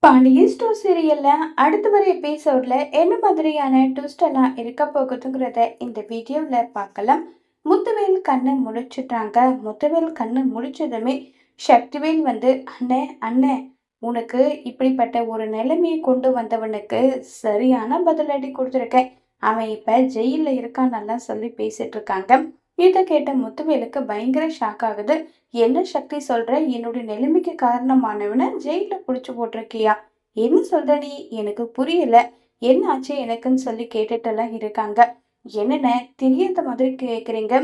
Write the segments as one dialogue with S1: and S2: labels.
S1: Pandian store சீரியல்ல அடுத்து வர எபிசோட்ல என்ன மாதிரியான ட்விஸ்ட் எல்லாம் இருக்க போகுதுங்கிறத இந்த வீடியோல பார்க்கலாம். முத்துவேல் கண்ணு முழிச்சுட்டாங்க. முத்துவேல் கண்ணு முழிச்சதுமே சக்திவேல் வந்து, அண்ணே அண்ணே, உனக்கு இப்படிப்பட்ட ஒரு நிலைமையை கொண்டு வந்தவனுக்கு சரியான பதிலடி கொடுத்துருக்கேன். அவன் இப்ப ஜெயில இருக்கான்னு சொல்லி பேசிட்டு இருக்காங்க. இதை கேட்ட முத்துவேலுக்கு பயங்கர ஷாக் ஆகுது. என்ன சக்தி சொல்ற? என்னுடைய நிலைமைக்கு காரணமானவனை ஜெயில புடிச்சு போட்டிருக்கியா? என்ன சொல்ற நீ? எனக்கு புரியல. என்ன ஆச்சு எனக்குன்னு சொல்லி கேட்டுட்டு இருக்காங்க. என்னென்ன தெரியாத மாதிரி கேக்குறீங்க?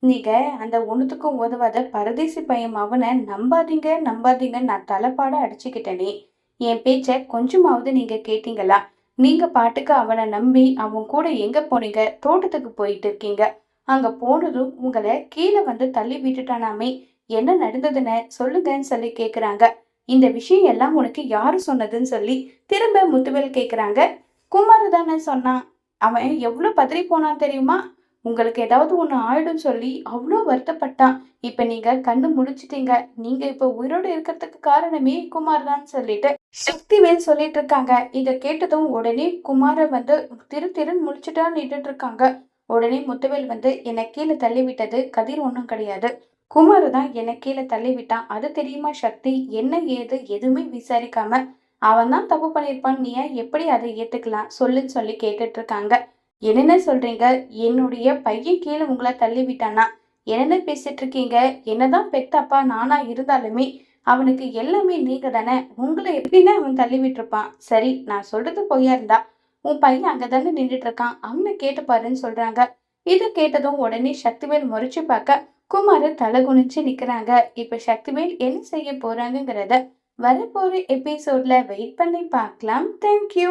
S1: நீங்க அந்த ஒண்ணுத்துக்கும் உதவாத பரதேசி பையன் அவனை நம்பாதீங்க நம்பாதீங்க நான் தலைப்பாட அடிச்சுக்கிட்டேனே. என் பேச்ச கொஞ்சமாவது நீங்க கேட்டீங்களா? நீங்க பாட்டுக்கு அவனை நம்பி அவன் கூட எங்க போனீங்க? தோட்டத்துக்கு போயிட்டு இருக்கீங்க. அங்க போனதும் உங்களை கீழே வந்து தள்ளி விட்டுட்டானாமே. என்ன நடந்ததுன்னு சொல்லுங்கன்னு சொல்லி கேக்குறாங்க. இந்த விஷயம் எல்லாம் உனக்கு யாரு சொன்னதுன்னு சொல்லி திரும்ப முத்துவேல் கேக்குறாங்க. குமார் தானே சொன்னான். அவன் எவ்வளவு பதறி போனான் தெரியுமா? உங்களுக்கு ஏதாவது ஒண்ணு ஆயிடும் சொல்லி அவ்வளோ வருத்தப்பட்டான். இப்ப நீங்க கண்ணு முழிச்சிட்டீங்க. நீங்க இப்ப உயிரோடு இருக்கிறதுக்கு காரணமே குமார் தான் சொல்லிட்டு சக்திவேல் சொல்லிட்டு இருக்காங்க. இத கேட்டதும் உடனே குமார வந்து திருன்னு முழிச்சுட்டா நின்றுட்டு இருக்காங்க. உடனே முத்துவேல் வந்து, என்னை கீழே தள்ளி விட்டது கதிர் ஒன்றும் கிடையாது. குமார் தான் என்னை கீழே தள்ளி விட்டான். அது தெரியுமா சக்தி? என்ன ஏது எதுவுமே விசாரிக்காம அவன் தான் தப்பு பண்ணியிருப்பான். நீ எப்படி அதை ஏத்துக்கலாம் சொல்லுன்னு சொல்லி கேட்டுட்டு இருக்காங்க. என்னென்ன சொல்றீங்க? என்னுடைய பையன் கீழே உங்களை தள்ளி விட்டானா? என்னென்ன பேசிட்டு இருக்கீங்க? என்னதான் பெத்தப்பா நானா இருந்தாலுமே அவனுக்கு எல்லாமே நீங்க தானே. உங்களை எப்படின்னா அவன் தள்ளி விட்டுருப்பான். சரி, நான் சொல்றது பொய்யா இருந்தா உன் பையன் அங்கதானே நின்றுட்டு இருக்கான், அவனை கேட்டு பாருன்னு சொல்றாங்க. இது கேட்டதும் உடனே சக்திவேல் முறைச்சு பார்க்க குமார தலை குனிஞ்சு நிக்கிறாங்க. இப்ப சக்திவேல் என்ன செய்ய போறாங்கிறத வரப்போற எபிசோட்ல வெயிட் பண்ணி பார்க்கலாம். தேங்க்யூ.